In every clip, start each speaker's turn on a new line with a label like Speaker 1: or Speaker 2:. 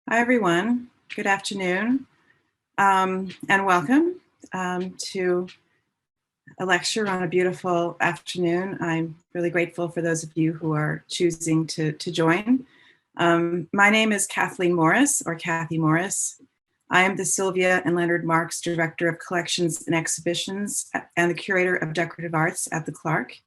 Speaker 1: Hi, everyone. Good afternoon, and welcome to a lecture on a beautiful afternoon. I'm really grateful for those of you who are choosing to join. My name is Kathleen Morris, or Kathy Morris. I am the Sylvia and Leonard Marks Director of Collections and Exhibitions and the Curator of Decorative Arts at the Clark.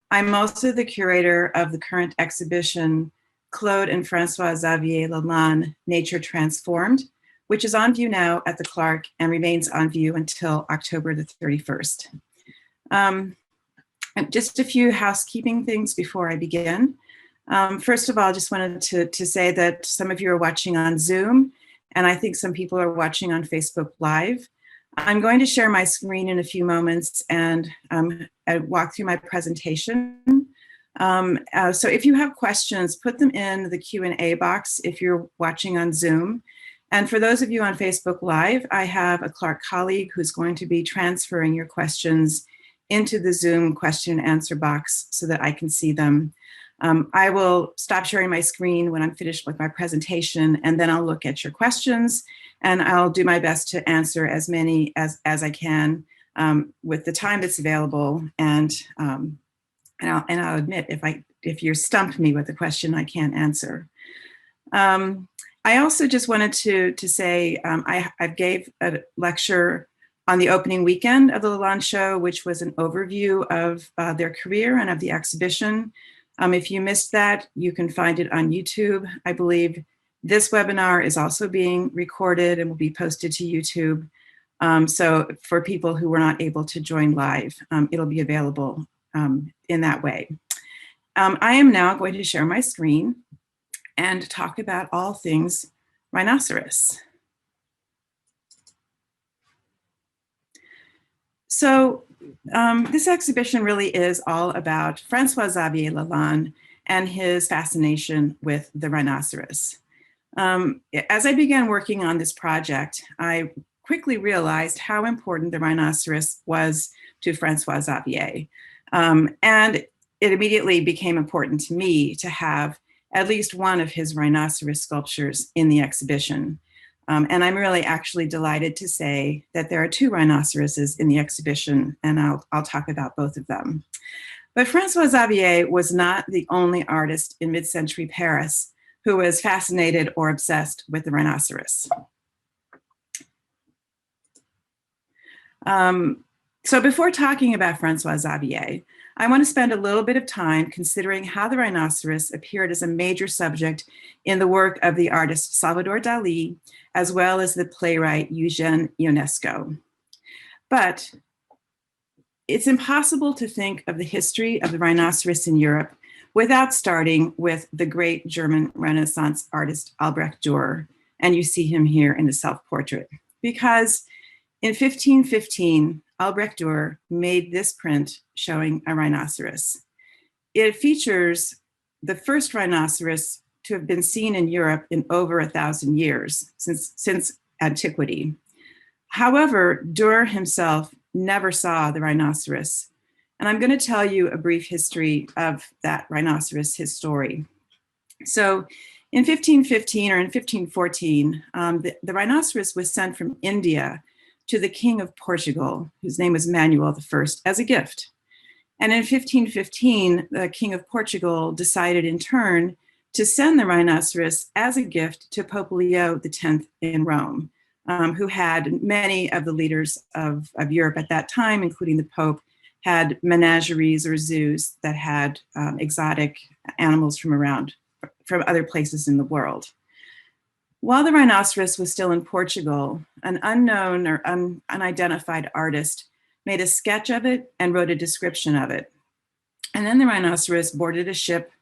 Speaker 1: I'm also the curator of the current exhibition Claude and François-Xavier Lalanne, Nature Transformed, which is on view now at the Clark and remains on view until October the 31st. Just a few housekeeping things before I begin. First of all, I just wanted to say that some of you are watching on Zoom, and I think some people are watching on Facebook Live. I'm going to share my screen in a few moments and walk through my presentation. So if you have questions, put them in the Q&A box if you're watching on Zoom. And for those of you on Facebook Live, I have a Clark colleague who's going to be transferring your questions into the Zoom question and answer box so that I can see them. I will stop sharing my screen when I'm finished with my presentation, and then I'll look at your questions, and I'll do my best to answer as many as I can with the time that's available. And I'll admit if you stump me with a question I can't answer. I also just wanted to say I gave a lecture on the opening weekend of the Lalanne Show, which was an overview of their career and of the exhibition. If you missed that, you can find it on YouTube. I believe this webinar is also being recorded and will be posted to YouTube. So for people who were not able to join live, it'll be available in that way. I am now going to share my screen and talk about all things rhinoceros. So this exhibition really is all about François-Xavier Lalanne and his fascination with the rhinoceros. As I began working on this project, I quickly realized how important the rhinoceros was to Francois Xavier. And it immediately became important to me to have at least one of his rhinoceros sculptures in the exhibition. And I'm really actually delighted to say that there are two rhinoceroses in the exhibition, and I'll talk about both of them. But Francois Xavier was not the only artist in mid-century Paris who was fascinated or obsessed with the rhinoceros. So before talking about Francois Xavier, I want to spend a little bit of time considering how the rhinoceros appeared as a major subject in the work of the artist Salvador Dalí, as well as the playwright Eugène Ionesco. But it's impossible to think of the history of the rhinoceros in Europe without starting with the great German Renaissance artist Albrecht Durer, and you see him here in the self-portrait, because in 1515, Albrecht Durer made this print showing a rhinoceros. It features the first rhinoceros to have been seen in Europe in over 1,000 years, since antiquity. However, Durer himself never saw the rhinoceros. And I'm going to tell you a brief history of that rhinoceros, his story. So in 1515 or in 1514, the rhinoceros was sent from India to the King of Portugal, whose name was Manuel I, as a gift. And in 1515, the King of Portugal decided in turn to send the rhinoceros as a gift to Pope Leo X in Rome, who had many of the leaders of Europe at that time, including the Pope, had menageries or zoos that had exotic animals from other places in the world. While the rhinoceros was still in Portugal, an unknown or unidentified artist made a sketch of it and wrote a description of it. And then the rhinoceros boarded a ship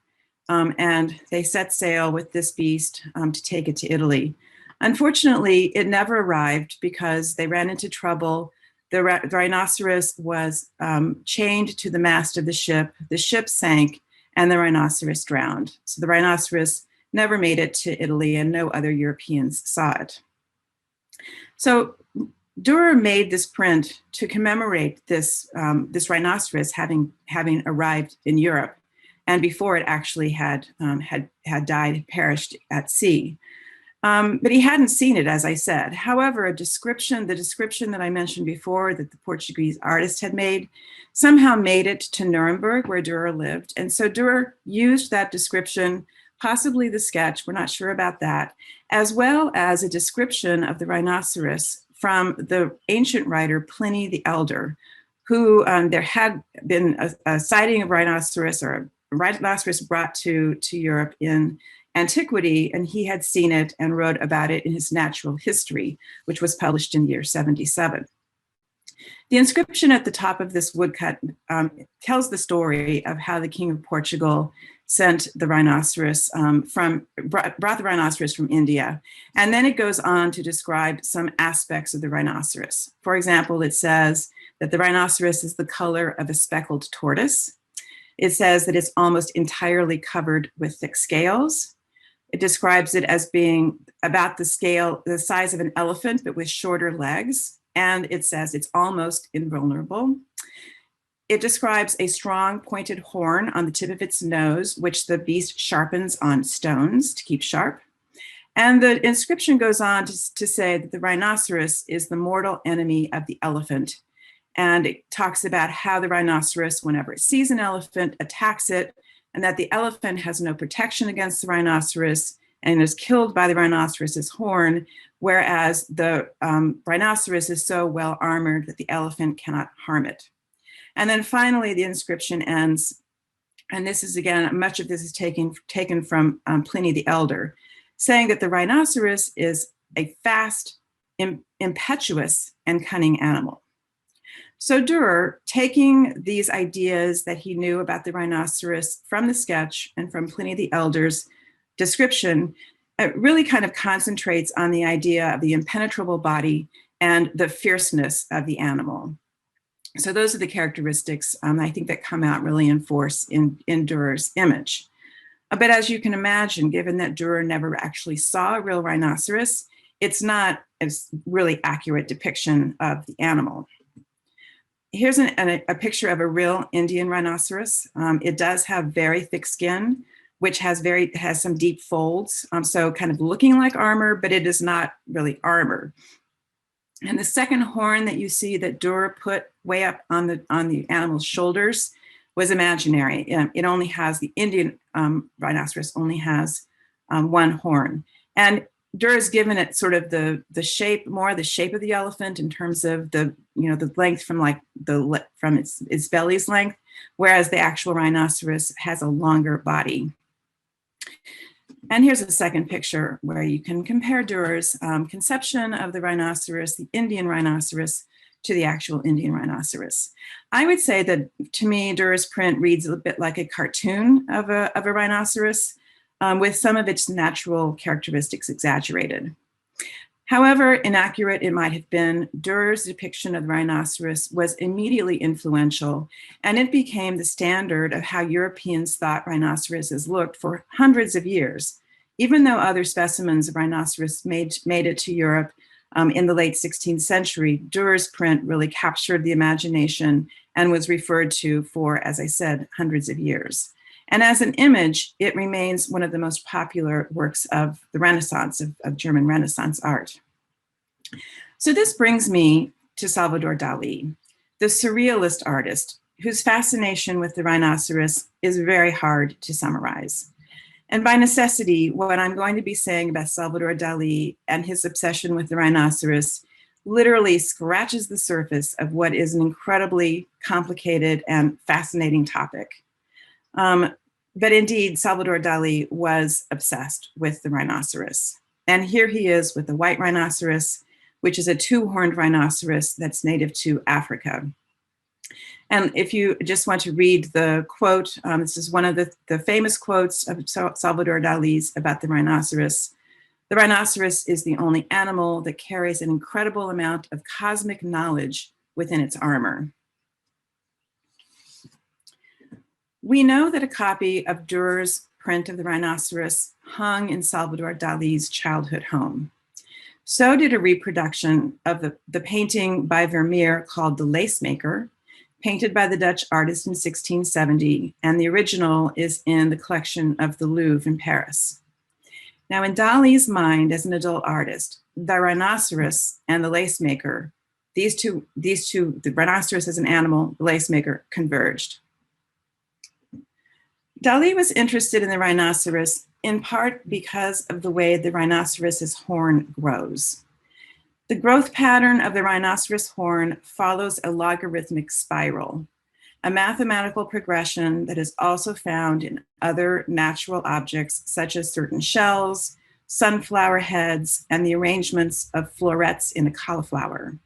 Speaker 1: and they set sail with this beast to take it to Italy. Unfortunately, it never arrived because they ran into trouble. The rhinoceros was chained to the mast of the ship sank, and the rhinoceros drowned. So the rhinoceros never made it to Italy, and no other Europeans saw it. So Durer made this print to commemorate this rhinoceros having arrived in Europe, and before it actually had perished at sea. But he hadn't seen it, as I said. However, the description that I mentioned before that the Portuguese artist had made somehow made it to Nuremberg, where Durer lived. And so Durer used that description, possibly the sketch, we're not sure about that, as well as a description of the rhinoceros from the ancient writer Pliny the Elder, who there had been a sighting of rhinoceros, or a rhinoceros brought to Europe in antiquity, and he had seen it and wrote about it in his Natural History, which was published in the year 77. The inscription at the top of this woodcut tells the story of how the King of Portugal sent the rhinoceros brought the rhinoceros from India. And then it goes on to describe some aspects of the rhinoceros. For example, it says that the rhinoceros is the color of a speckled tortoise. It says that it's almost entirely covered with thick scales. It describes it as being about the size of an elephant, but with shorter legs. And it says it's almost invulnerable. It describes a strong pointed horn on the tip of its nose, which the beast sharpens on stones to keep sharp. And the inscription goes on to say that the rhinoceros is the mortal enemy of the elephant. And it talks about how the rhinoceros, whenever it sees an elephant, attacks it, and that the elephant has no protection against the rhinoceros and is killed by the rhinoceros's horn, whereas the rhinoceros is so well armored that the elephant cannot harm it. And then finally, the inscription ends, and this is again, much of this is taken from Pliny the Elder, saying that the rhinoceros is a fast, impetuous, and cunning animal. So Durer, taking these ideas that he knew about the rhinoceros from the sketch and from Pliny the Elder's description, really kind of concentrates on the idea of the impenetrable body and the fierceness of the animal. So those are the characteristics I think that come out really in force in Durer's image. But as you can imagine, given that Durer never actually saw a real rhinoceros, it's not a really accurate depiction of the animal. Here's a picture of a real Indian rhinoceros. It does have very thick skin, which has some deep folds, so kind of looking like armor, but it is not really armor. And the second horn that you see that Durer put way up on the animal's shoulders was imaginary. It only has, the Indian rhinoceros only has one horn. And Durer's given it sort of the shape of the elephant in terms of the length from its belly's length, whereas the actual rhinoceros has a longer body. And here's a second picture where you can compare Durer's conception of the rhinoceros, the Indian rhinoceros, to the actual Indian rhinoceros. I would say that, to me, Durer's print reads a bit like a cartoon of a rhinoceros, with some of its natural characteristics exaggerated. However inaccurate it might have been, Durer's depiction of the rhinoceros was immediately influential, and it became the standard of how Europeans thought rhinoceroses looked for hundreds of years, even though other specimens of rhinoceros made it to Europe in the late 16th century. Durer's print really captured the imagination and was referred to for, as I said, hundreds of years. And as an image, it remains one of the most popular works of the Renaissance, of German Renaissance art. So this brings me to Salvador Dali, the surrealist artist whose fascination with the rhinoceros is very hard to summarize. And by necessity, what I'm going to be saying about Salvador Dali and his obsession with the rhinoceros literally scratches the surface of what is an incredibly complicated and fascinating topic. But indeed, Salvador Dali was obsessed with the rhinoceros. And here he is with the white rhinoceros, which is a two-horned rhinoceros that's native to Africa. And if you just want to read the quote, this is one of the famous quotes of Salvador Dali's about the rhinoceros. The rhinoceros is the only animal that carries an incredible amount of cosmic knowledge within its armor. We know that a copy of Durer's print of the rhinoceros hung in Salvador Dali's childhood home. So did a reproduction of the painting by Vermeer called The Lace Maker, painted by the Dutch artist in 1670, and the original is in the collection of the Louvre in Paris. Now, in Dali's mind as an adult artist, the rhinoceros and the lace maker, these two, the rhinoceros as an animal, the lace maker, converged. Dali was interested in the rhinoceros in part because of the way the rhinoceros's horn grows. The growth pattern of the rhinoceros horn follows a logarithmic spiral, a mathematical progression that is also found in other natural objects such as certain shells, sunflower heads, and the arrangements of florets in a cauliflower.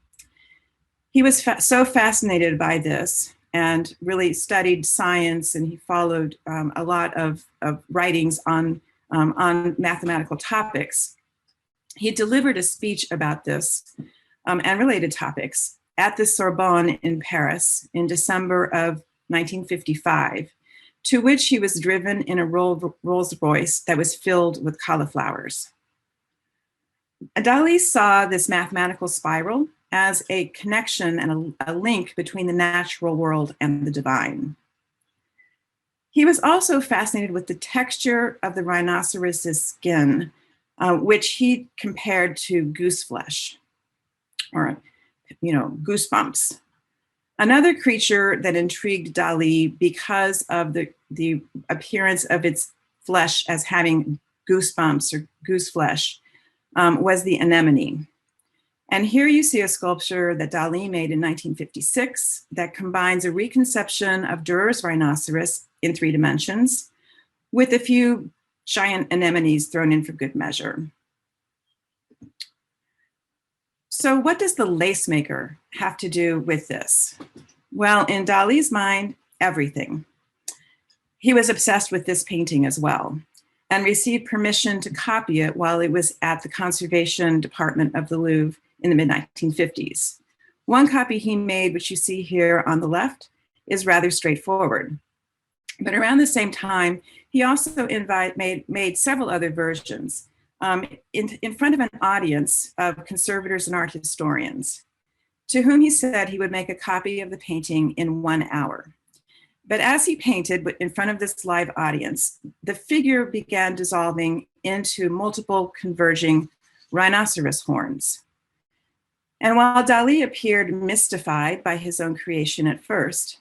Speaker 1: He was so fascinated by this and really studied science, and he followed a lot of writings on mathematical topics. He delivered a speech about this and related topics at the Sorbonne in Paris in December of 1955, to which he was driven in a Rolls Royce that was filled with cauliflowers. Dali saw this mathematical spiral as a connection and a link between the natural world and the divine. He was also fascinated with the texture of the rhinoceros's skin, which he compared to goose flesh, or goosebumps. Another creature that intrigued Dali because of the appearance of its flesh as having goosebumps or goose flesh was the anemone. And here you see a sculpture that Dali made in 1956 that combines a reconception of Durer's rhinoceros in 3 dimensions with a few giant anemones thrown in for good measure. So what does the lace maker have to do with this? Well, in Dali's mind, everything. He was obsessed with this painting as well and received permission to copy it while it was at the conservation department of the Louvre in the mid-1950s. One copy he made, which you see here on the left, is rather straightforward. But around the same time, he also made several other versions in front of an audience of conservators and art historians, to whom he said he would make a copy of the painting in 1 hour. But as he painted in front of this live audience, the figure began dissolving into multiple converging rhinoceros horns. And while Dali appeared mystified by his own creation at first,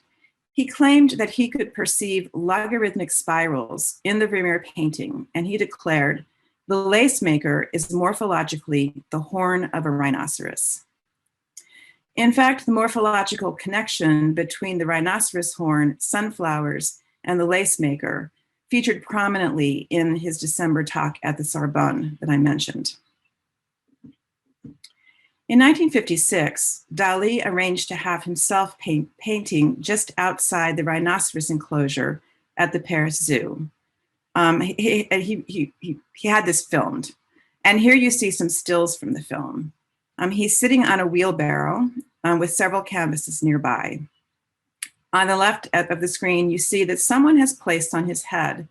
Speaker 1: he claimed that he could perceive logarithmic spirals in the Vermeer painting, and he declared, "The lace maker is morphologically the horn of a rhinoceros." In fact, the morphological connection between the rhinoceros horn, sunflowers, and the lace maker featured prominently in his December talk at the Sorbonne that I mentioned. In 1956, Dali arranged to have himself painting just outside the rhinoceros enclosure at the Paris Zoo. He had this filmed. And here you see some stills from the film. He's sitting on a wheelbarrow with several canvases nearby. On the left of the screen, you see that someone has placed on his head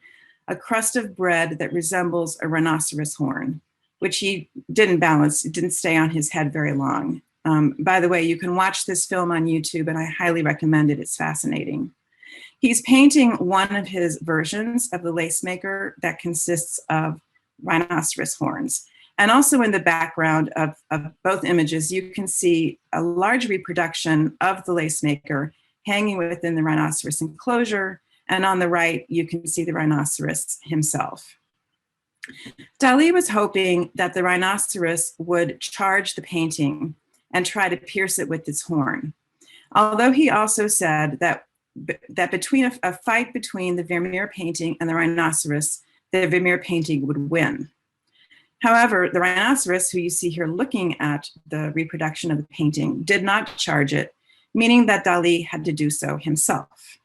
Speaker 1: a crust of bread that resembles a rhinoceros horn, which he didn't balance. It didn't stay on his head very long. By the way, you can watch this film on YouTube, and I highly recommend it. It's fascinating. He's painting one of his versions of the lace maker that consists of rhinoceros horns. And also in the background of both images, you can see a large reproduction of the lace maker hanging within the rhinoceros enclosure. And on the right, you can see the rhinoceros himself. Dali was hoping that the rhinoceros would charge the painting and try to pierce it with its horn. Although he also said that between a fight between the Vermeer painting and the rhinoceros, the Vermeer painting would win. However, the rhinoceros, who you see here looking at the reproduction of the painting, did not charge it, meaning that Dali had to do so himself.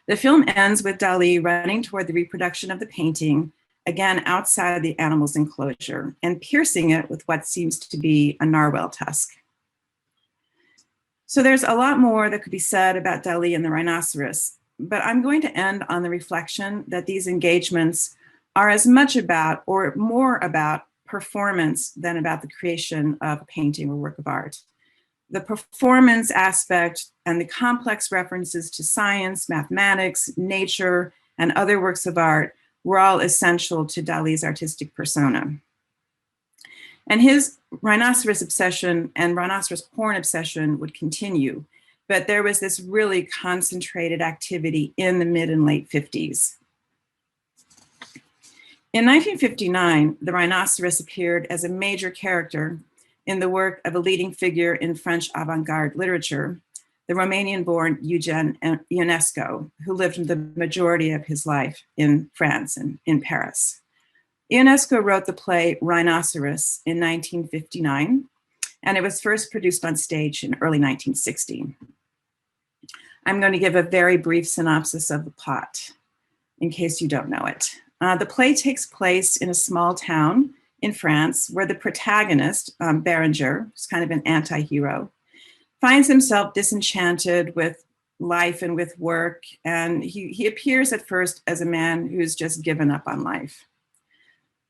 Speaker 1: The film ends with Dali running toward the reproduction of the painting, again outside the animal's enclosure, and piercing it with what seems to be a narwhal tusk. So there's a lot more that could be said about Dali and the rhinoceros, but I'm going to end on the reflection that these engagements are as much about or more about performance than about the creation of a painting or work of art. The performance aspect and the complex references to science, mathematics, nature, and other works of art were all essential to Dali's artistic persona. And his rhinoceros obsession and rhinoceros horn obsession would continue, but there was this really concentrated activity in the mid and late 50s. In 1959, the rhinoceros appeared as a major character in the work of a leading figure in French avant-garde literature, the Romanian-born Eugène Ionesco, who lived the majority of his life in France and in Paris. Ionesco wrote the play Rhinoceros in 1959, and it was first produced on stage in early 1960. I'm going to give a very brief synopsis of the plot, in case you don't know it. The play takes place in a small town in France where the protagonist, Berenger, who's kind of an anti-hero, finds himself disenchanted with life and with work, and he appears at first as a man who's just given up on life.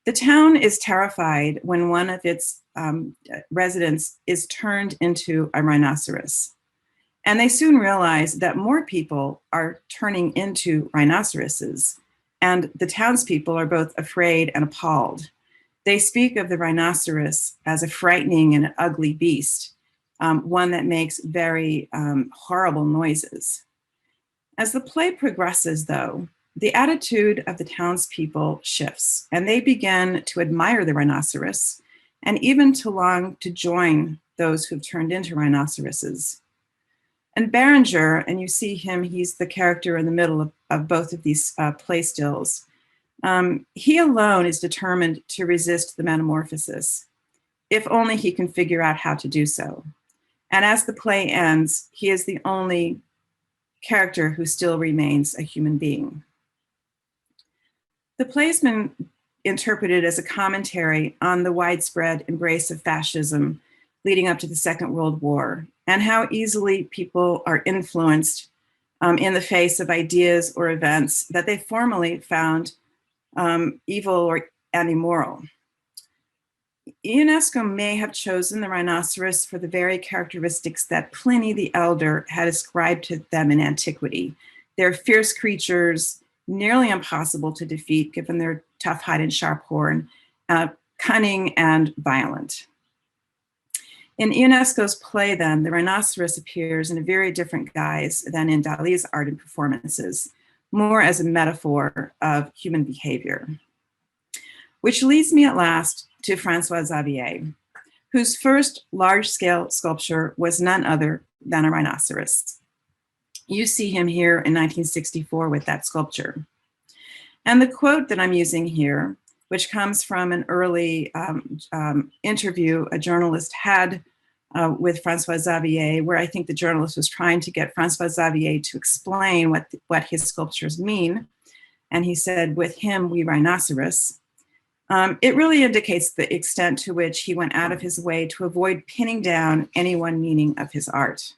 Speaker 1: The town is terrified when one of its residents is turned into a rhinoceros. And they soon realize that more people are turning into rhinoceroses, and the townspeople are both afraid and appalled. They speak of the rhinoceros as a frightening and ugly beast, one that makes very horrible noises. As the play progresses, though, the attitude of the townspeople shifts, and they begin to admire the rhinoceros and even to long to join those who've turned into rhinoceroses. And Berenger, and you see him, he's the character in the middle of both of these play stills. He alone is determined to resist the metamorphosis, if only he can figure out how to do so. And as the play ends, he is the only character who still remains a human being. The play has been interpreted as a commentary on the widespread embrace of fascism leading up to the Second World War, and how easily people are influenced in the face of ideas or events that they formerly found evil and immoral. Ionesco may have chosen the rhinoceros for the very characteristics that Pliny the Elder had ascribed to them in antiquity. They're fierce creatures, nearly impossible to defeat given their tough hide and sharp horn, cunning and violent. In Ionesco's play, then, the rhinoceros appears in a very different guise than in Dali's art and performances, more as a metaphor of human behavior. Which leads me at last to Francois Xavier, whose first large-scale sculpture was none other than a rhinoceros. You see him here in 1964 with that sculpture. And the quote that I'm using here, which comes from an early interview a journalist had with Francois Xavier, where I think the journalist was trying to get Francois Xavier to explain what his sculptures mean. And he said, "With him, we rhinoceros." It really indicates the extent to which he went out of his way to avoid pinning down any one meaning of his art.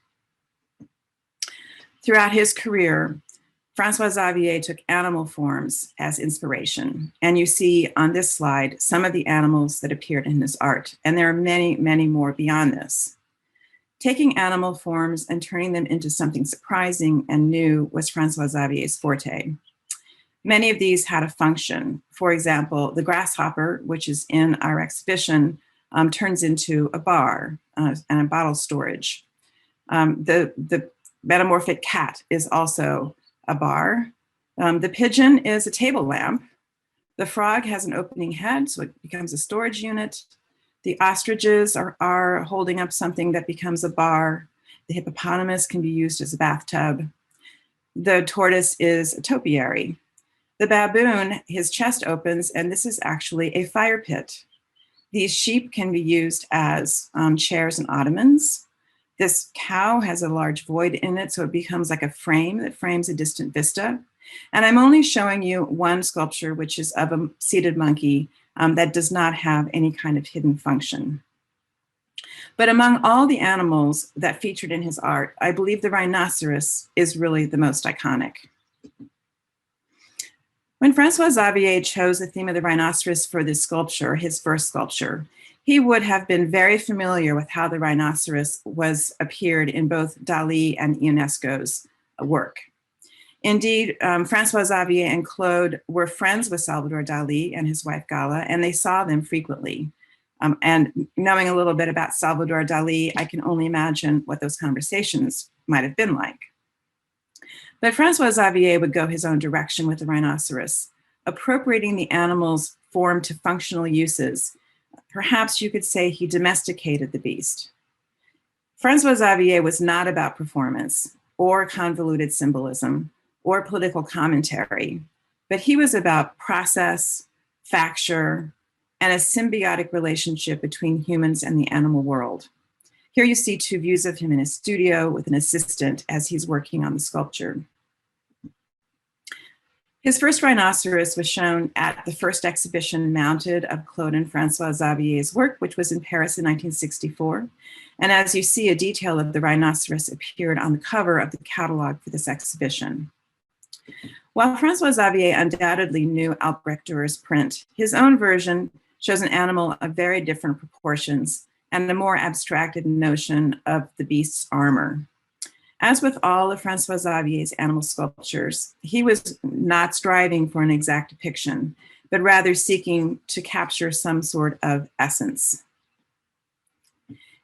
Speaker 1: Throughout his career, Francois Xavier took animal forms as inspiration. And you see on this slide some of the animals that appeared in his art. And there are many, many more beyond this. Taking animal forms and turning them into something surprising and new was Francois Xavier's forte. Many of these had a function. For example, the grasshopper, which is in our exhibition, turns into a bar and a bottle storage. The metamorphic cat is also a bar. The pigeon is a table lamp. The frog has an opening head, so it becomes a storage unit. The ostriches are holding up something that becomes a bar. The hippopotamus can be used as a bathtub. The tortoise is a topiary. The baboon, his chest opens, and this is actually a fire pit. These sheep can be used as chairs and ottomans. This cow has a large void in it, so it becomes like a frame that frames a distant vista. And I'm only showing you one sculpture, which is of a seated monkey that does not have any kind of hidden function. But among all the animals that featured in his art, I believe the rhinoceros is really the most iconic. When Francois Xavier chose the theme of the rhinoceros for this sculpture, his first sculpture, he would have been very familiar with how the rhinoceros appeared in both Dali and Ionesco's work. Indeed, Francois Xavier and Claude were friends with Salvador Dali and his wife Gala, and they saw them frequently. And knowing a little bit about Salvador Dali, I can only imagine what those conversations might have been like. But Francois Xavier would go his own direction with the rhinoceros, appropriating the animal's form to functional uses. Perhaps you could say he domesticated the beast. Francois Xavier was not about performance or convoluted symbolism or political commentary, but he was about process, facture, and a symbiotic relationship between humans and the animal world. Here you see two views of him in his studio with an assistant as he's working on the sculpture. His first rhinoceros was shown at the first exhibition mounted of Claude and Francois Xavier's work, which was in Paris in 1964. And as you see, a detail of the rhinoceros appeared on the cover of the catalog for this exhibition. While Francois Xavier undoubtedly knew Albrecht Durer's print, his own version shows an animal of very different proportions and a more abstracted notion of the beast's armor. As with all of Francois Xavier's animal sculptures, he was not striving for an exact depiction, but rather seeking to capture some sort of essence.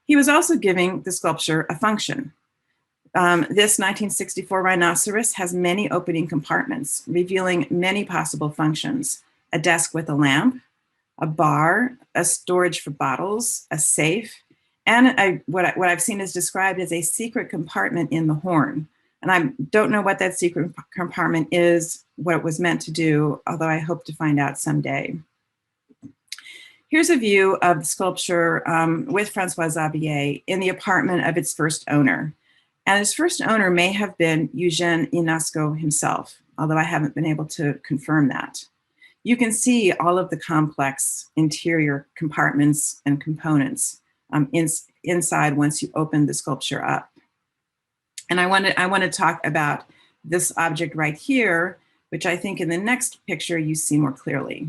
Speaker 1: He was also giving the sculpture a function. This 1964 rhinoceros has many opening compartments, revealing many possible functions: a desk with a lamp, a bar, a storage for bottles, a safe, and what I've seen is described as a secret compartment in the horn. And I don't know what that secret compartment is, what it was meant to do, although I hope to find out someday. Here's a view of the sculpture with Francois Xavier in the apartment of its first owner. And its first owner may have been Eugène Ionesco himself, although I haven't been able to confirm that. You can see all of the complex interior compartments and components inside once you open the sculpture up. And I want to talk about this object right here, which I think in the next picture you see more clearly.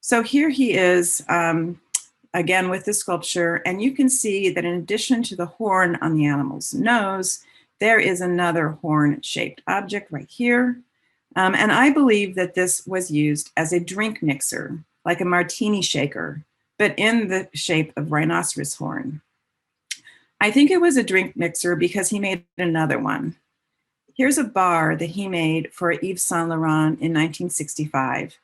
Speaker 1: So here he is, again with the sculpture, and you can see that in addition to the horn on the animal's nose, there is another horn-shaped object right here. And I believe that this was used as a drink mixer, like a martini shaker, but in the shape of rhinoceros horn. I think it was a drink mixer because he made another one. Here's a bar that he made for Yves Saint Laurent in 1965.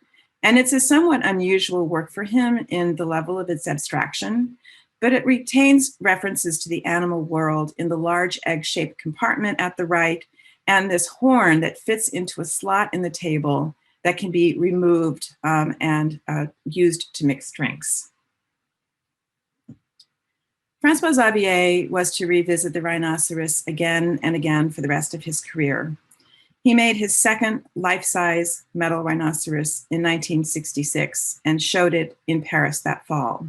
Speaker 1: And it's a somewhat unusual work for him in the level of its abstraction, but it retains references to the animal world in the large egg-shaped compartment at the right, and this horn that fits into a slot in the table that can be removed and used to mix drinks. Francois Xavier was to revisit the rhinoceros again and again for the rest of his career. He made his second life-size metal rhinoceros in 1966 and showed it in Paris that fall.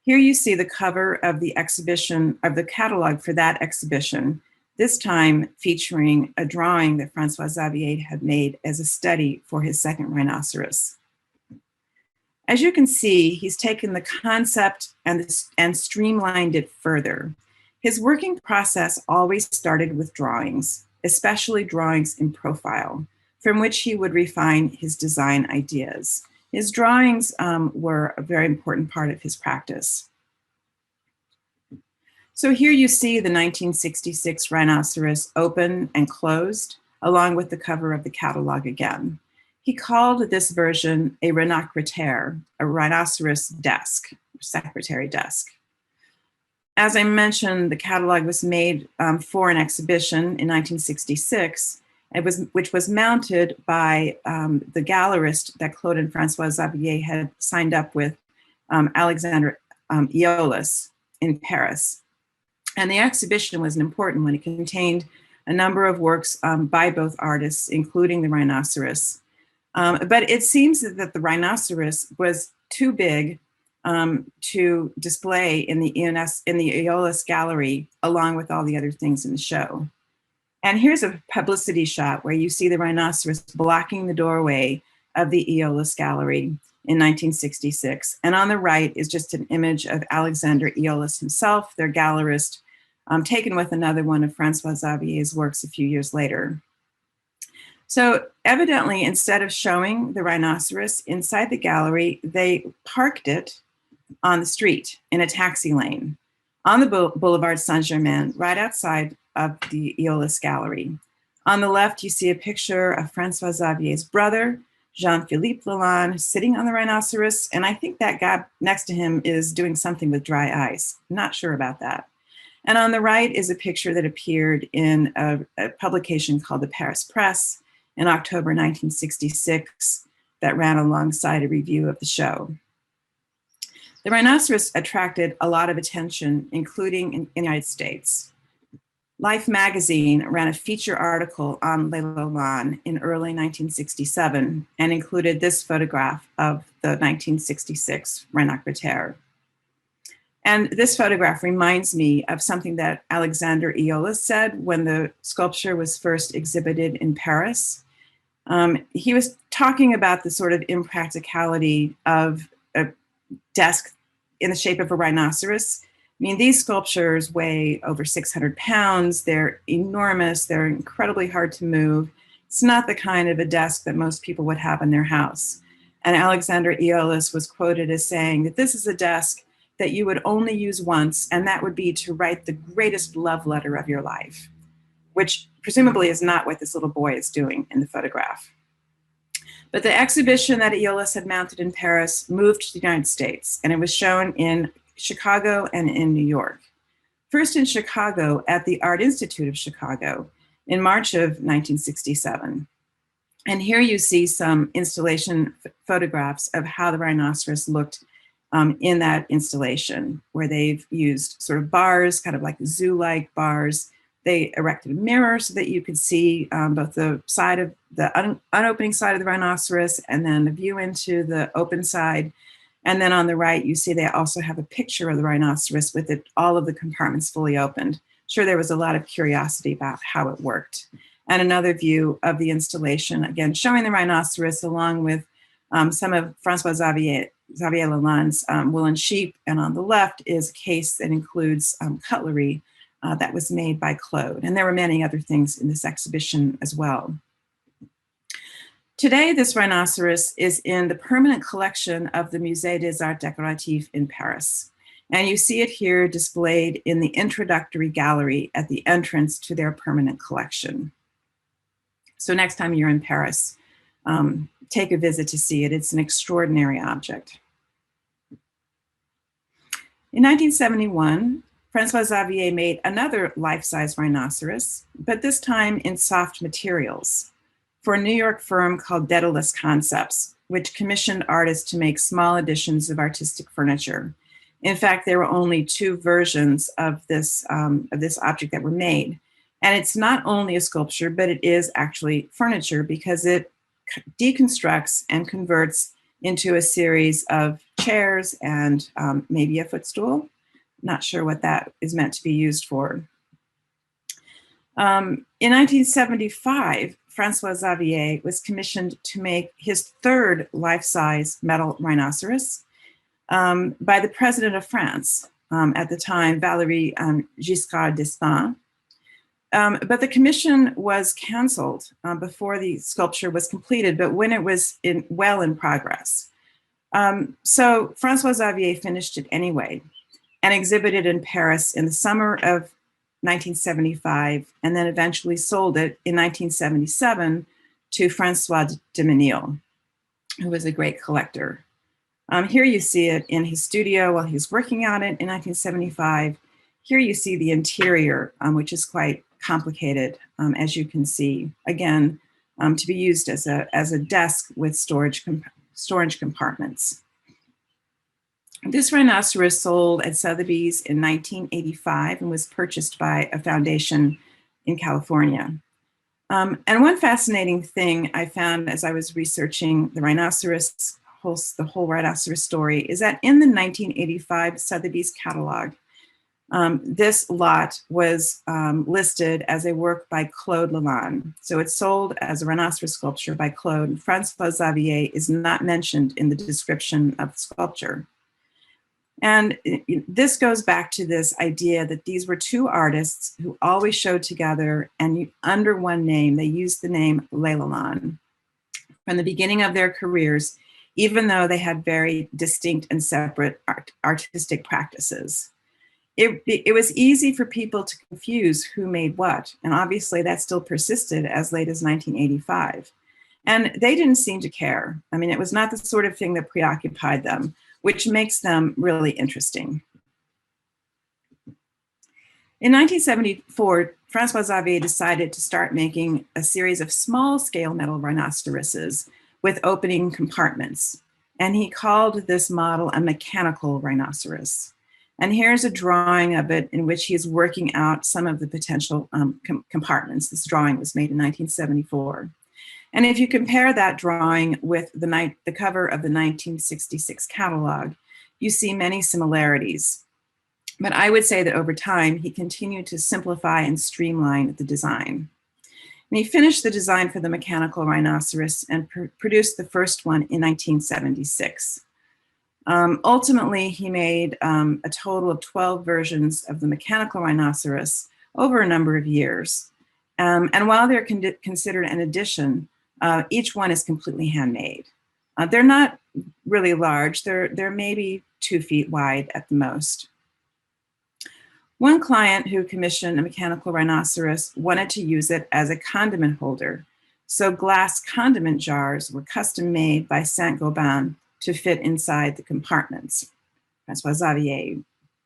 Speaker 1: Here you see the cover of the exhibition, of the catalog for that exhibition, this time featuring a drawing that Francois Xavier had made as a study for his second rhinoceros. As you can see, he's taken the concept and streamlined it further. His working process always started with drawings, especially drawings in profile, from which he would refine his design ideas. His drawings were a very important part of his practice. So here you see the 1966 rhinoceros open and closed, along with the cover of the catalog again. He called this version a Rhinocéros, a rhinoceros desk, secretary desk. As I mentioned, the catalog was made for an exhibition in 1966, which was mounted by the gallerist that Claude and Francois Xavier had signed up with, Alexandre Ionesco in Paris. And the exhibition was an important one. It contained a number of works by both artists, including the rhinoceros. But it seems that the rhinoceros was too big to display in the Ionesco gallery, along with all the other things in the show. And here's a publicity shot where you see the rhinoceros blocking the doorway of the Ionesco gallery in 1966. And on the right is just an image of Alexander Ionesco himself, their gallerist, taken with another one of Francois Xavier's works a few years later. So evidently, instead of showing the rhinoceros inside the gallery, they parked it on the street in a taxi lane on the Boulevard Saint-Germain, right outside of the Aeolus Gallery. On the left, you see a picture of Francois Xavier's brother, Jean-Philippe Lalanne, sitting on the rhinoceros, and I think that guy next to him is doing something with dry ice. Not sure about that. And on the right is a picture that appeared in a publication called the Paris Press in October 1966 that ran alongside a review of the show. The rhinoceros attracted a lot of attention, including in the United States. Life magazine ran a feature article on Lalanne in early 1967 and included this photograph of the 1966 Rhinoceros. And this photograph reminds me of something that Alexander Aeolus said when the sculpture was first exhibited in Paris. He was talking about the sort of impracticality of a desk in the shape of a rhinoceros. I mean, these sculptures weigh over 600 pounds. They're enormous. They're incredibly hard to move. It's not the kind of a desk that most people would have in their house. And Alexander Aeolus was quoted as saying that this is a desk that you would only use once, and that would be to write the greatest love letter of your life, which presumably is not what this little boy is doing in the photograph. But the exhibition that Aeolus had mounted in Paris moved to the United States, and it was shown in Chicago and in New York. First in Chicago at the Art Institute of Chicago in March of 1967. And here you see some installation photographs of how the rhinoceros looked in that installation, where they've used sort of bars, kind of like zoo-like bars. They erected a mirror so that you could see both the side of the unopening side of the rhinoceros and then the view into the open side. And then on the right, you see they also have a picture of the rhinoceros with all of the compartments fully opened. Sure, there was a lot of curiosity about how it worked. And another view of the installation, again, showing the rhinoceros along with some of François-Xavier Lalanne's woolen sheep. And on the left is a case that includes cutlery that was made by Claude. And there were many other things in this exhibition as well. Today, this rhinoceros is in the permanent collection of the Musée des Arts Décoratifs in Paris. And you see it here displayed in the introductory gallery at the entrance to their permanent collection. So next time you're in Paris, take a visit to see it. It's an extraordinary object. In 1971, Francois Xavier made another life-size rhinoceros, but this time in soft materials, for a New York firm called Daedalus Concepts, which commissioned artists to make small editions of artistic furniture. In fact, there were only 2 versions of this object that were made. And it's not only a sculpture, but it is actually furniture because it deconstructs and converts into a series of chairs and maybe a footstool. Not sure what that is meant to be used for. In 1975, Francois Xavier was commissioned to make his 3rd life-size metal rhinoceros by the president of France at the time, Valéry Giscard d'Estaing. But the commission was canceled before the sculpture was completed, but when it was well in progress. So Francois Xavier finished it anyway and exhibited in Paris in the summer of 1975, and then eventually sold it in 1977 to Francois de Menil, who was a great collector. Here you see it in his studio while he was working on it in 1975. Here you see the interior, which is quite complicated, as you can see. Again, to be used as a desk with storage compartments. This rhinoceros sold at Sotheby's in 1985 and was purchased by a foundation in California. And one fascinating thing I found as I was researching the rhinoceros, the whole rhinoceros story, is that in the 1985 Sotheby's catalog, this lot was listed as a work by Claude Lalanne. So it's sold as a rhinoceros sculpture by Claude, and Francois Xavier is not mentioned in the description of the sculpture. And this goes back to this idea that these were two artists who always showed together, and under one name. They used the name Lalanne from the beginning of their careers, even though they had very distinct and separate artistic practices. It was easy for people to confuse who made what, and obviously that still persisted as late as 1985. And they didn't seem to care. I mean, it was not the sort of thing that preoccupied them, which makes them really interesting. In 1974, Francois Xavier decided to start making a series of small-scale metal rhinoceroses with opening compartments. And he called this model a mechanical rhinoceros. And here's a drawing of it in which he is working out some of the potential compartments. This drawing was made in 1974. And if you compare that drawing with the cover of the 1966 catalog, you see many similarities. But I would say that over time, he continued to simplify and streamline the design. And he finished the design for the mechanical rhinoceros and produced the first one in 1976. Ultimately, he made a total of 12 versions of the mechanical rhinoceros over a number of years. And while they're considered an addition, each one is completely handmade. They're not really large. They're maybe 2 feet wide at the most. One client who commissioned a mechanical rhinoceros wanted to use it as a condiment holder. So glass condiment jars were custom made by Saint-Gobain to fit inside the compartments. Francois Xavier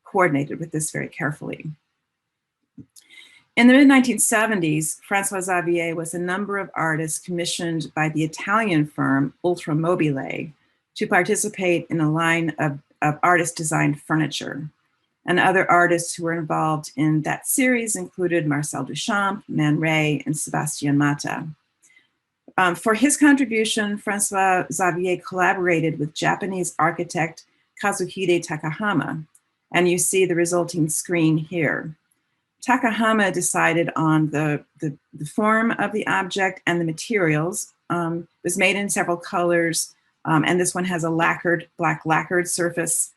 Speaker 1: coordinated with this very carefully. In the mid-1970s, Francois Xavier was a number of artists commissioned by the Italian firm Ultramobile to participate in a line of artist-designed furniture. And other artists who were involved in that series included Marcel Duchamp, Man Ray, and Sébastien Mata. For his contribution, Francois Xavier collaborated with Japanese architect Kazuhide Takahama, and you see the resulting screen here. Takahama decided on the form of the object and the materials. It was made in several colors, and this one has a black lacquered surface.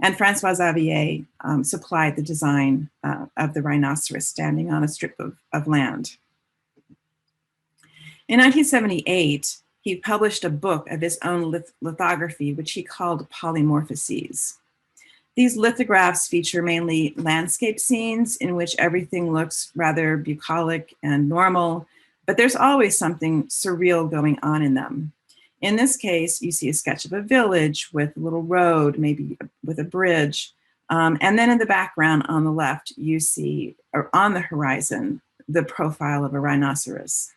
Speaker 1: And Francois Xavier supplied the design of the rhinoceros standing on a strip of land. In 1978, he published a book of his own lithography, which he called Polymorphoses. These lithographs feature mainly landscape scenes in which everything looks rather bucolic and normal, but there's always something surreal going on in them. In this case, you see a sketch of a village with a little road, maybe with a bridge. And then in the background on the left, you see, or on the horizon, the profile of a rhinoceros.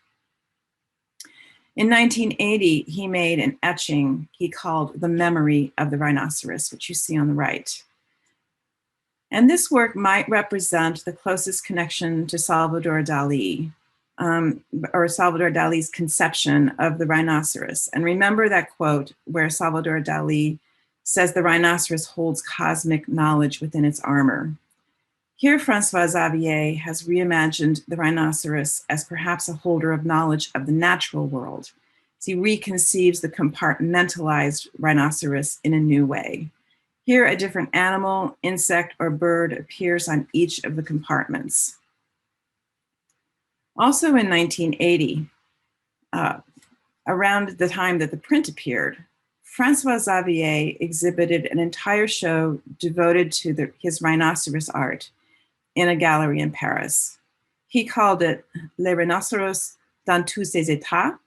Speaker 1: In 1980, he made an etching he called The Memory of the Rhinoceros, which you see on the right. And this work might represent the closest connection to Salvador Dalí, or Salvador Dali's conception of the rhinoceros. And remember that quote where Salvador Dali says the rhinoceros holds cosmic knowledge within its armor. Here, Francois Xavier has reimagined the rhinoceros as perhaps a holder of knowledge of the natural world. He reconceives the compartmentalized rhinoceros in a new way. Here, a different animal, insect, or bird appears on each of the compartments. Also in 1980, around the time that the print appeared, Francois Xavier exhibited an entire show devoted to his rhinoceros art in a gallery in Paris. He called it Les Rhinoceros dans tous états,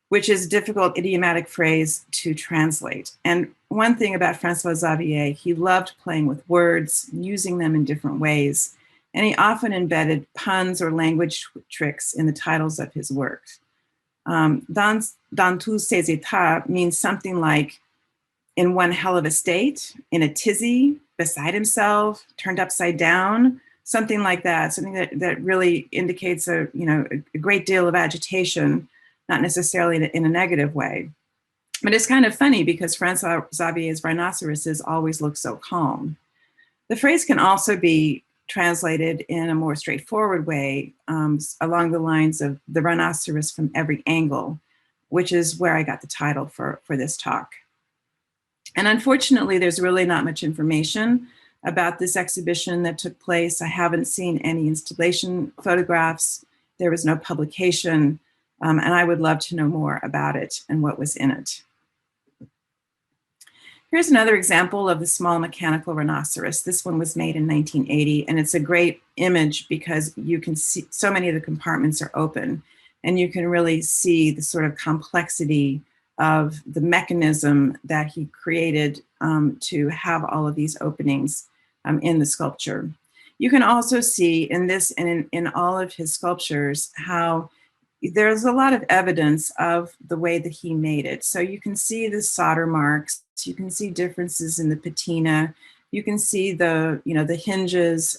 Speaker 1: which is a difficult idiomatic phrase to translate. And one thing about Francois Xavier, he loved playing with words, using them in different ways, and he often embedded puns or language tricks in the titles of his works. Dans tous ces états means something like in one hell of a state, in a tizzy, beside himself, turned upside down, something like that, something that really indicates a great deal of agitation, not necessarily in a negative way. But it's kind of funny because Francois Xavier's rhinoceroses always look so calm. The phrase can also be translated in a more straightforward way along the lines of the rhinoceros from every angle, which is where I got the title for this talk. And unfortunately, there's really not much information about this exhibition that took place. I haven't seen any installation photographs. There was no publication, and I would love to know more about it and what was in it. Here's another example of the small mechanical rhinoceros. This one was made in 1980, and it's a great image because you can see so many of the compartments are open, and you can really see the sort of complexity of the mechanism that he created to have all of these openings in the sculpture. You can also see in this and in all of his sculptures how there's a lot of evidence of the way that he made it. So you can see the solder marks, you can see differences in the patina, you can see the, the hinges,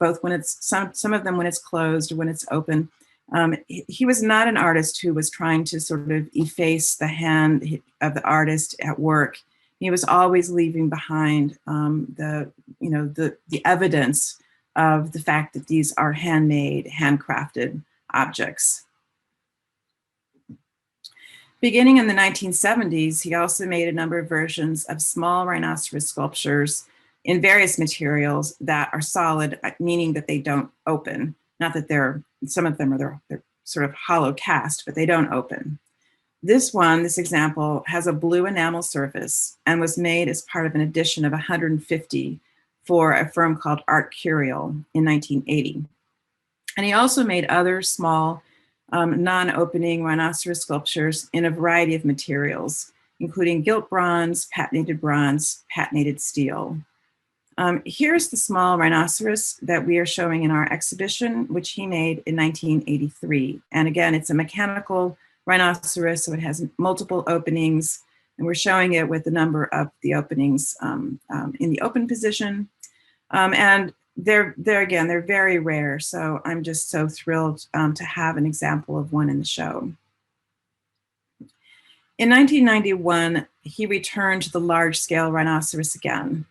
Speaker 1: both when it's, some of them when it's closed or when it's open. He was not an artist who was trying to sort of efface the hand of the artist at work. He was always leaving behind the evidence of the fact that these are handmade, handcrafted objects. Beginning in the 1970s, he also made a number of versions of small rhinoceros sculptures in various materials that are solid, meaning that they don't open. Not that some of them are they're sort of hollow cast, but they don't open. This example, has a blue enamel surface and was made as part of an edition of 150 for a firm called Art Curial in 1980. And he also made other small non-opening rhinoceros sculptures in a variety of materials, including gilt bronze, patinated steel. Here's the small rhinoceros that we are showing in our exhibition, which he made in 1983. And again, it's a mechanical rhinoceros, so it has multiple openings, and we're showing it with a number of the openings in the open position. And they're very rare, so I'm just so thrilled to have an example of one in the show. In 1991, he returned to the large-scale rhinoceros again,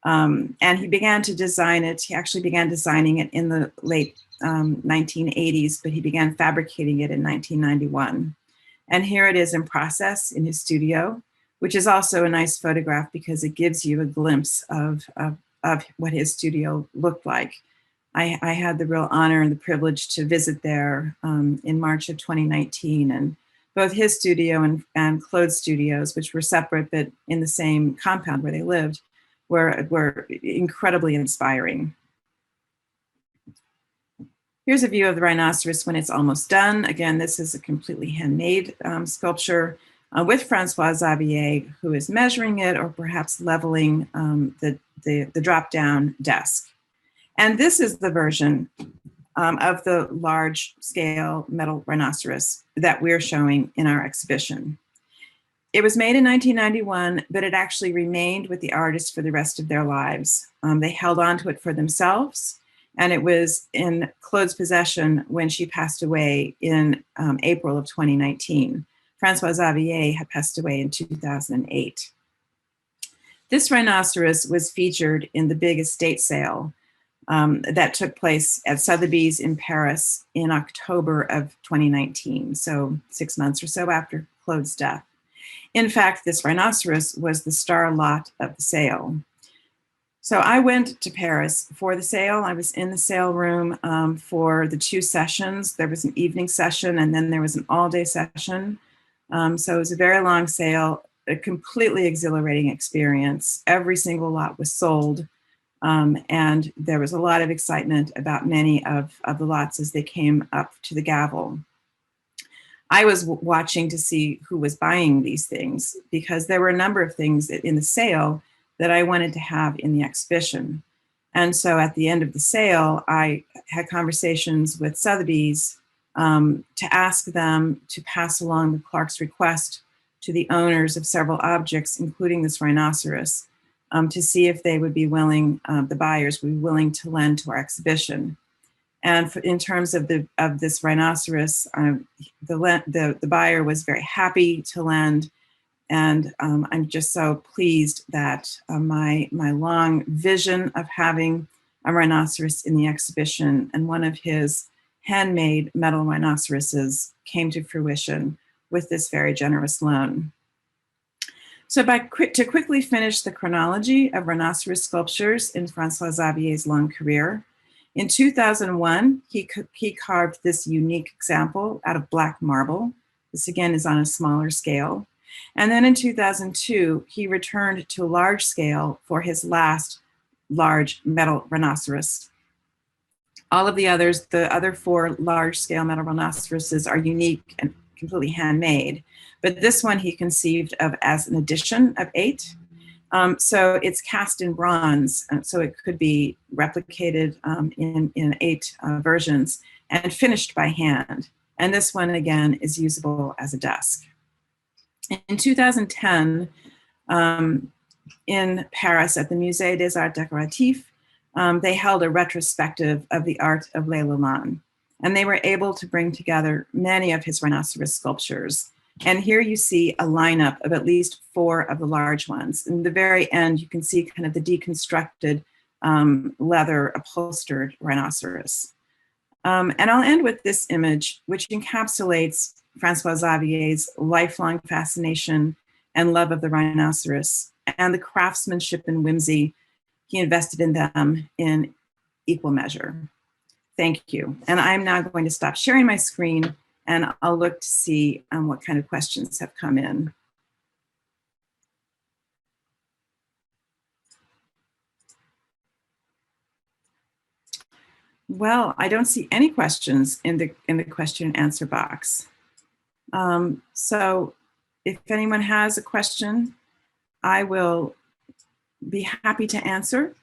Speaker 1: and he began to design it. He actually began designing it in the late 1980s, but he began fabricating it in 1991. And here it is in process in his studio, which is also a nice photograph because it gives you a glimpse of what his studio looked like. I had the real honor and the privilege to visit there in March of 2019, and both his studio and Claude's studios, which were separate but in the same compound where they lived, were incredibly inspiring. Here's a view of the rhinoceros when it's almost done. Again, this is a completely handmade sculpture with Francois Xavier, who is measuring it or perhaps leveling the drop-down desk. And this is the version of the large-scale metal rhinoceros that we're showing in our exhibition. It was made in 1991, but it actually remained with the artist for the rest of their lives. They held on to it for themselves, and it was in Claude's possession when she passed away in April of 2019. Francois Xavier had passed away in 2008. This rhinoceros was featured in the big estate sale that took place at Sotheby's in Paris in October of 2019, so 6 months or so after Claude's death. In fact, this rhinoceros was the star lot of the sale. So I went to Paris for the sale. I was in the sale room for the 2 sessions. There was an evening session and then there was an all-day session. So it was a very long sale, a completely exhilarating experience. Every single lot was sold. And there was a lot of excitement about many of the lots as they came up to the gavel. I was watching to see who was buying these things because there were a number of things in the sale that I wanted to have in the exhibition. And so at the end of the sale, I had conversations with Sotheby's to ask them to pass along the Clark's request to the owners of several objects, including this rhinoceros, to see if they would be willing, the buyers would be willing to lend to our exhibition. And in terms of this rhinoceros, the buyer was very happy to lend. And I'm just so pleased that my long vision of having a rhinoceros in the exhibition and one of his handmade metal rhinoceroses came to fruition with this very generous loan. So to quickly finish the chronology of rhinoceros sculptures in Francois Xavier's long career, in 2001, he carved this unique example out of black marble. This again is on a smaller scale. And then in 2002, he returned to large scale for his last large metal rhinoceros. All of the others, the other 4 large scale metal rhinoceroses, are unique and completely handmade. But this one he conceived of as an addition of 8. So it's cast in bronze, so it could be replicated in 8 versions and finished by hand. And this one, again, is usable as a desk. In 2010, in Paris at the Musée des Arts Décoratifs, they held a retrospective of the art of Lalanne. And they were able to bring together many of his rhinoceros sculptures. And here you see a lineup of at least 4 of the large ones. In the very end, you can see kind of the deconstructed leather upholstered rhinoceros. And I'll end with this image, which encapsulates Francois Xavier's lifelong fascination and love of the rhinoceros and the craftsmanship and whimsy he invested in them in equal measure. Thank you. And I'm now going to stop sharing my screen, and I'll look to see what kind of questions have come in. Well, I don't see any questions in the question and answer box. So if anyone has a question, I will be happy to answer.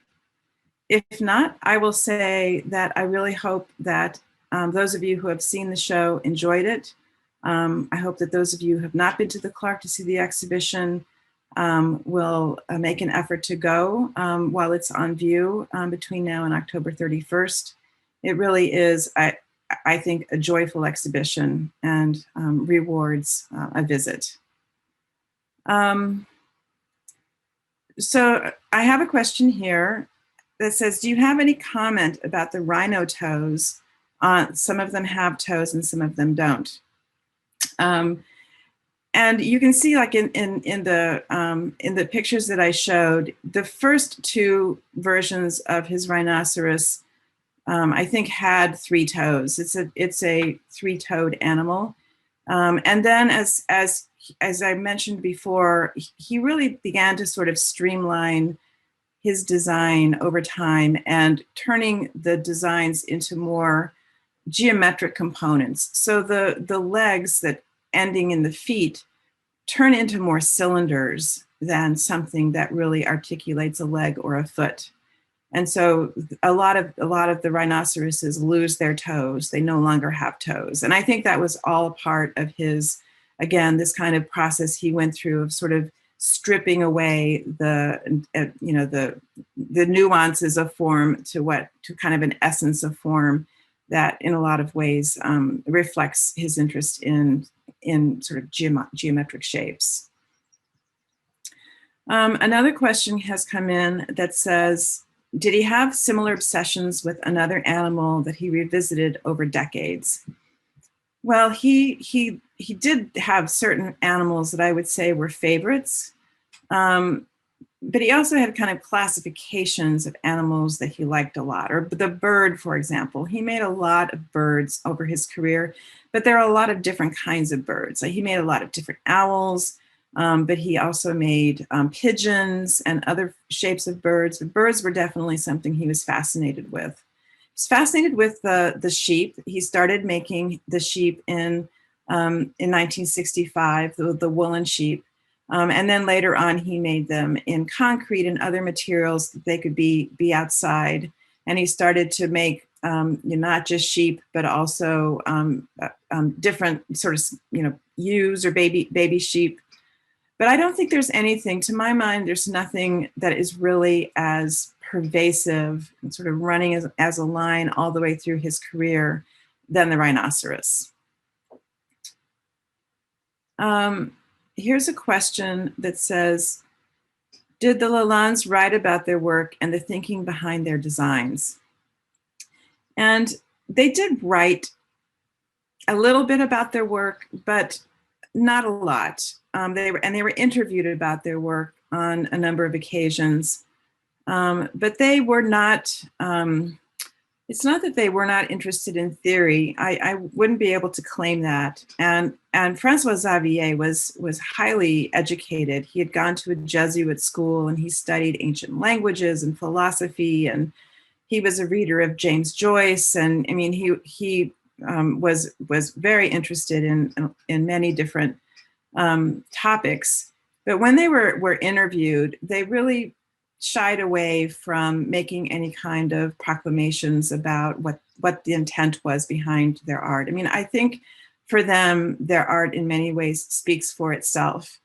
Speaker 1: If not, I will say that I really hope that those of you who have seen the show enjoyed it. I hope that those of you who have not been to the Clark to see the exhibition will make an effort to go while it's on view between now and October 31st. It really is, I think, a joyful exhibition and rewards a visit. So I have a question here that says, do you have any comment about the rhino toes? Some of them have toes and some of them don't. And you can see, like in the pictures that I showed, the first 2 versions of his rhinoceros, I think, had 3 toes. It's a 3-toed animal. And then as I mentioned before, he really began to sort of streamline his design over time and turning the designs into more geometric components. So the legs that ending in the feet turn into more cylinders than something that really articulates a leg or a foot. And so a lot of the rhinoceroses lose their toes. They no longer have toes. And I think that was all a part of his, again, this kind of process he went through of sort of stripping away the nuances of form to kind of an essence of form that in a lot of ways reflects his interest in sort of geometric shapes. Another question has come in that says, did he have similar obsessions with another animal that he revisited over decades? Well, he did have certain animals that I would say were favorites, but he also had kind of classifications of animals that he liked a lot. Or the bird, for example, he made a lot of birds over his career, but there are a lot of different kinds of birds. Like he made a lot of different owls, but he also made pigeons and other shapes of birds. The birds were definitely something he was fascinated with. He's fascinated with the sheep. He started making the sheep in 1965, the woolen sheep. And then later on, he made them in concrete and other materials that they could be outside. And he started to make not just sheep, but also different sort of ewes or baby sheep. But I don't think there's anything, to my mind, there's nothing that is really as pervasive and sort of running as a line all the way through his career than the rhinoceros. Here's a question that says, did the Lalonnes write about their work and the thinking behind their designs? And they did write a little bit about their work, but not a lot. They were interviewed about their work on a number of occasions, but they were not. It's not that they were not interested in theory. I wouldn't be able to claim that. And Francois Xavier was highly educated. He had gone to a Jesuit school and he studied ancient languages and philosophy, and he was a reader of James Joyce. And I mean, he was very interested in many different topics. But when they were interviewed, they really shied away from making any kind of proclamations about what the intent was behind their art. I mean, I think for them, their art in many ways speaks for itself.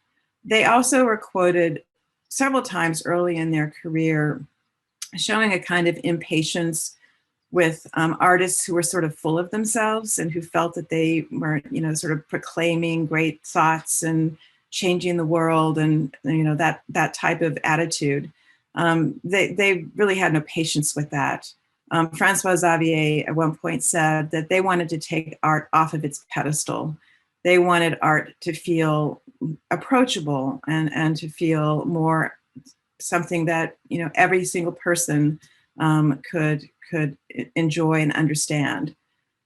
Speaker 1: They also were quoted several times early in their career, showing a kind of impatience with artists who were sort of full of themselves and who felt that they were, sort of proclaiming great thoughts and changing the world and, that type of attitude. They really had no patience with that. Francois Xavier at one point said that they wanted to take art off of its pedestal. They wanted art to feel approachable and to feel more something that every single person could enjoy and understand.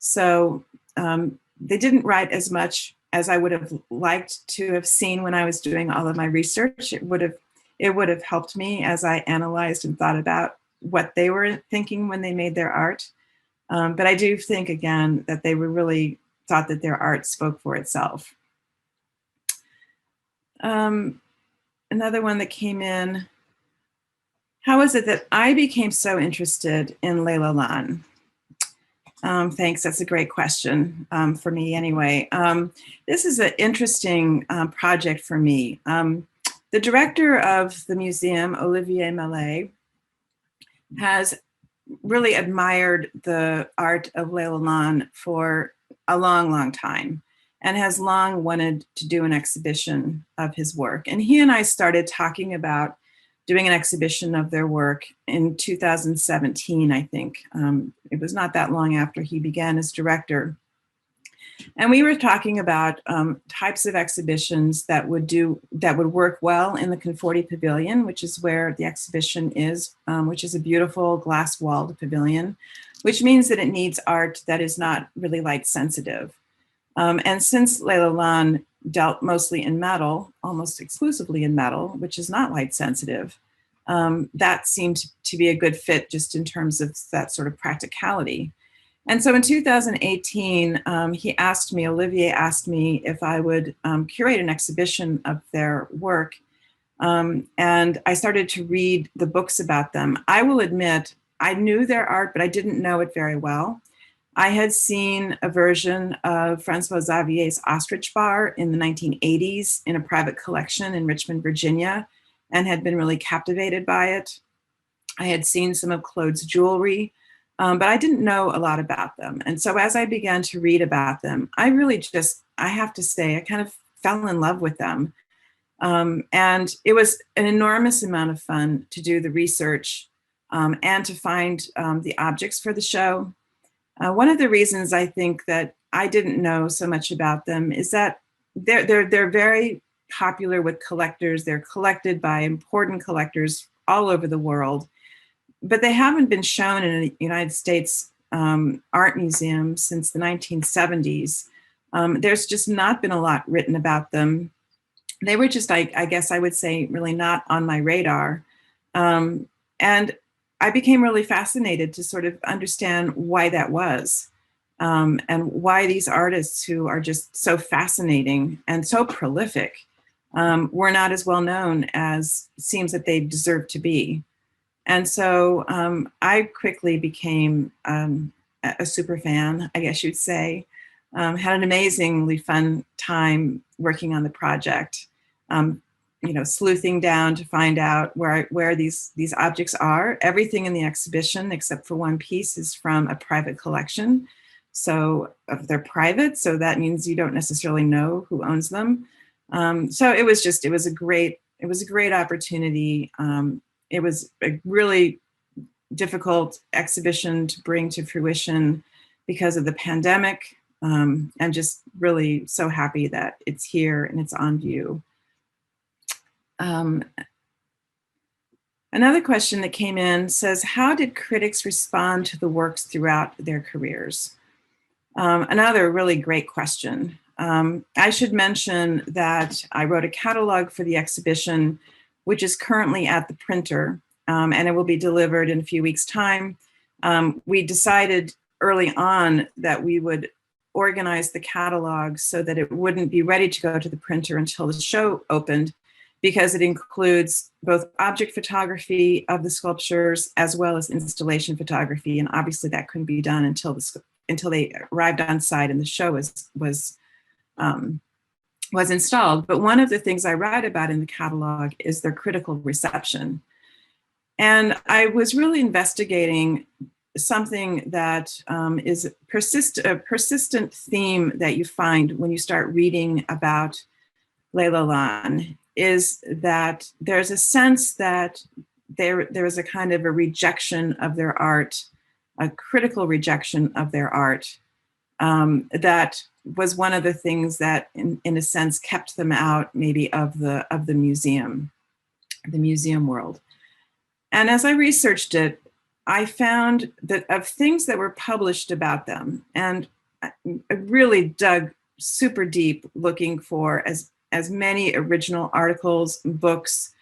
Speaker 1: So they didn't write as much as I would have liked to have seen when I was doing all of my research. It would have helped me as I analyzed and thought about what they were thinking when they made their art. But I do think, again, that they were really thought that their art spoke for itself. Another one that came in, how is it that I became so interested in Lallanne? Thanks, that's a great question for me anyway. This is an interesting project for me. The director of the museum, Olivier Mallet, has really admired the art of Lallanne for a long, long time and has long wanted to do an exhibition of his work. And he and I started talking about doing an exhibition of their work in 2017, I think. It was not that long after he began as director. And we were talking about types of exhibitions that would work well in the Conforti Pavilion, which is where the exhibition is, which is a beautiful glass-walled pavilion, which means that it needs art that is not really light sensitive. And since Lallanne dealt mostly in metal, almost exclusively in metal, which is not light sensitive, that seemed to be a good fit just in terms of that sort of practicality. And so in 2018, Olivier asked me if I would curate an exhibition of their work. And I started to read the books about them. I will admit, I knew their art, but I didn't know it very well. I had seen a version of Francois Xavier's Ostrich Bar in the 1980s in a private collection in Richmond, Virginia, and had been really captivated by it. I had seen some of Claude's jewelry, but I didn't know a lot about them. And so as I began to read about them, I have to say, I kind of fell in love with them. And it was an enormous amount of fun to do the research and to find the objects for the show. One of the reasons I think that I didn't know so much about them is that they're very popular with collectors. They're collected by important collectors all over the world, but they haven't been shown in a United States art museum since the 1970s. There's just not been a lot written about them. They were just, I guess I would say, really not on my radar. And I became really fascinated to sort of understand why that was, and why these artists who are just so fascinating and so prolific were not as well known as it seems that they deserve to be. And so I quickly became a super fan, I guess you'd say. Had an amazingly fun time working on the project. Sleuthing down to find out where these objects are. Everything in the exhibition, except for one piece, is from a private collection. So they're private, so that means you don't necessarily know who owns them. So it was a great opportunity. It was a really difficult exhibition to bring to fruition because of the pandemic. I'm just really so happy that it's here and it's on view. Another question that came in says, how did critics respond to the works throughout their careers? Another really great question. I should mention that I wrote a catalog for the exhibition, which is currently at the printer, and it will be delivered in a few weeks' time. We decided early on that we would organize the catalog so that it wouldn't be ready to go to the printer until the show opened, because it includes both object photography of the sculptures as well as installation photography. And obviously that couldn't be done until they arrived on site and the show was installed. But one of the things I write about in the catalog is their critical reception. And I was really investigating something that is a persistent theme that you find when you start reading about Lalanne, is that there's a sense that there is a kind of a rejection of their art, a critical rejection of their art, that was one of the things that, in a sense, kept them out maybe of the museum world. And as I researched it, I found that of things that were published about them, and I really dug super deep looking for as many original articles, books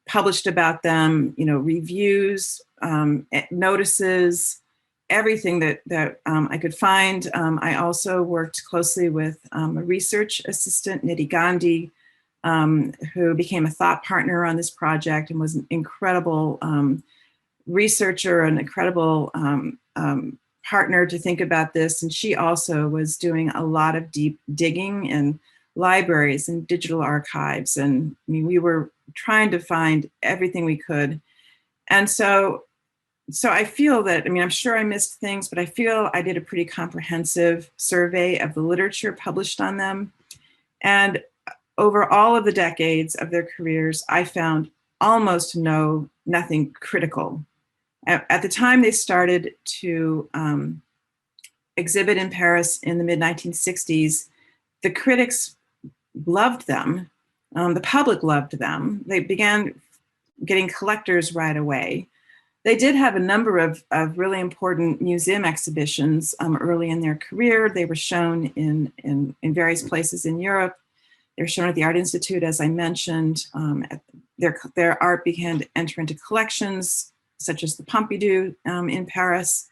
Speaker 1: published about them, reviews, notices, everything that I could find. I also worked closely with a research assistant, Nidhi Gandhi, who became a thought partner on this project and was an incredible researcher, an incredible partner to think about this. And she also was doing a lot of deep digging in libraries and digital archives. And I mean, we were trying to find everything we could. And so I feel that, I'm sure I missed things, but I feel I did a pretty comprehensive survey of the literature published on them. And over all of the decades of their careers, I found almost nothing critical. At the time they started to exhibit in Paris in the mid-1960s, the critics loved them. The public loved them. They began getting collectors right away. They did have a number of really important museum exhibitions early in their career. They were shown in various places in Europe. They were shown at the Art Institute, as I mentioned. Their art began to enter into collections, such as the Pompidou in Paris.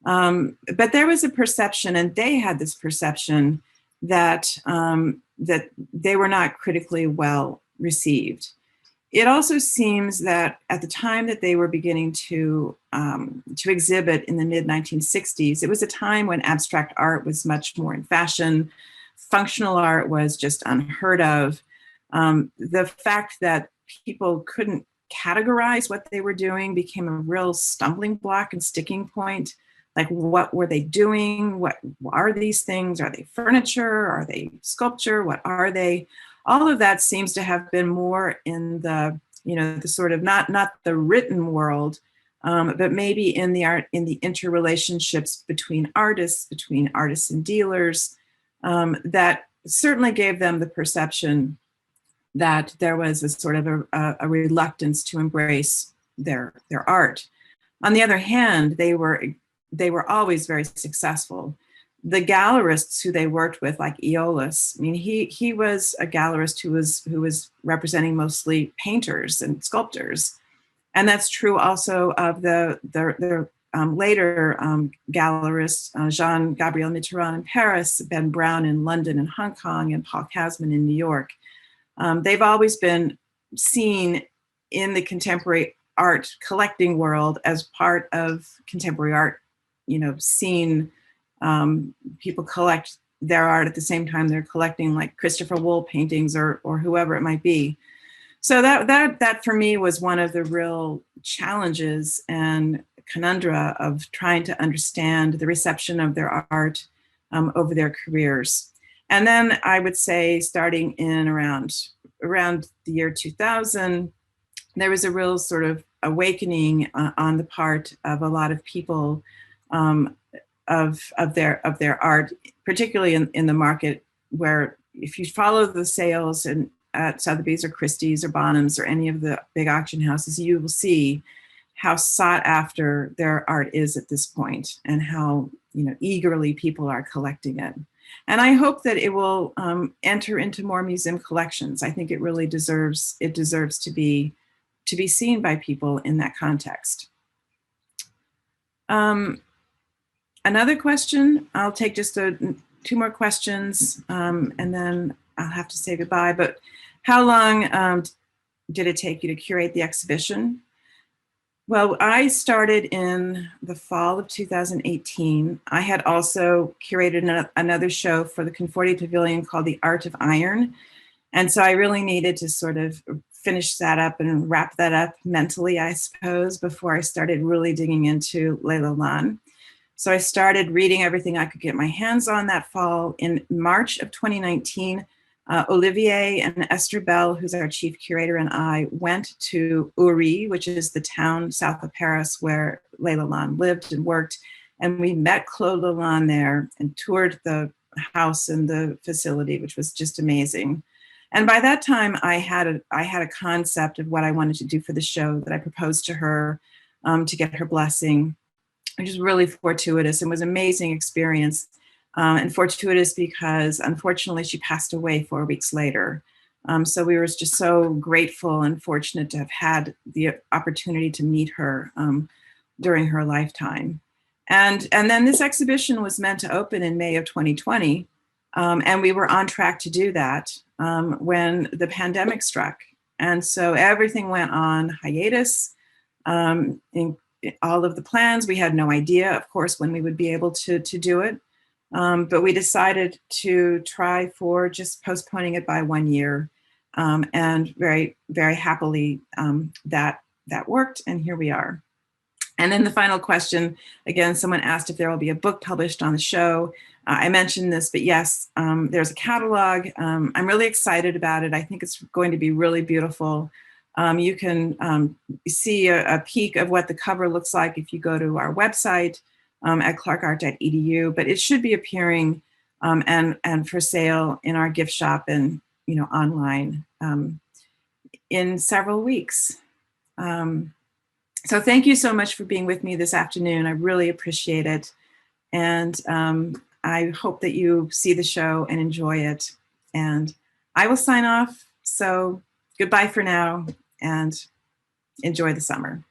Speaker 1: But there was a perception, and they had this perception, that they were not critically well received. It also seems that at the time that they were beginning to exhibit in the mid-1960s, it was a time when abstract art was much more in fashion. Functional art was just unheard of. The fact that people couldn't categorize what they were doing became a real stumbling block and sticking point. Like, what were they doing? What are these things? Are they furniture? Are they sculpture? What are they? All of that seems to have been more in the, the sort of not the written world, but maybe in the art, in the interrelationships between artists and dealers, that certainly gave them the perception that there was a sort of a reluctance to embrace their art. On the other hand, they were always very successful. The gallerists who they worked with, like Aeolus, he was a gallerist who was representing mostly painters and sculptors, and that's true also of the later gallerists, Jean-Gabriel Mitterrand in Paris, Ben Brown in London and Hong Kong, and Paul Kasman in New York. They've always been seen in the contemporary art collecting world as part of contemporary art, scene. People collect their art at the same time they're collecting, like, Christopher Wool paintings or whoever it might be. So that for me was one of the real challenges and conundra of trying to understand the reception of their art over their careers. And then I would say, starting in around the year 2000, there was a real sort of awakening on the part of a lot of people their art, particularly in the market, where if you follow the sales and at Sotheby's or Christie's or Bonhams or any of the big auction houses, you will see how sought after their art is at this point, and how eagerly people are collecting it. And I hope that it will enter into more museum collections. I think it really deserves to be seen by people in that context. Another question, I'll take just two more questions, and then I'll have to say goodbye. But how long did it take you to curate the exhibition? Well, I started in the fall of 2018. I had also curated another show for the Conforti Pavilion called The Art of Iron. And so I really needed to sort of finish that up and wrap that up mentally, I suppose, before I started really digging into Lalanne. So I started reading everything I could get my hands on that fall. In March of 2019, Olivier and Esther Bell, who's our chief curator, and I went to Uri, which is the town south of Paris where Lalanne lived and worked. And we met Claude Lalanne there and toured the house and the facility, which was just amazing. And by that time, I had a concept of what I wanted to do for the show that I proposed to her to get her blessing, which is really fortuitous and was an amazing experience. And fortuitous because, unfortunately, she passed away 4 weeks later. So we were just so grateful and fortunate to have had the opportunity to meet her during her lifetime. And then this exhibition was meant to open in May of 2020. And we were on track to do that when the pandemic struck. And so everything went on hiatus. In all of the plans, we had no idea, of course, when we would be able to do it. But we decided to try for just postponing it by 1 year. And very, very happily that worked, and here we are. And then the final question, again, someone asked if there will be a book published on the show. I mentioned this, but yes, there's a catalog. I'm really excited about it. I think it's going to be really beautiful. You can see a peek of what the cover looks like if you go to our website at clarkart.edu, but it should be appearing and for sale in our gift shop and online in several weeks. So thank you so much for being with me this afternoon. I really appreciate it. And I hope that you see the show and enjoy it. And I will sign off. So goodbye for now and enjoy the summer.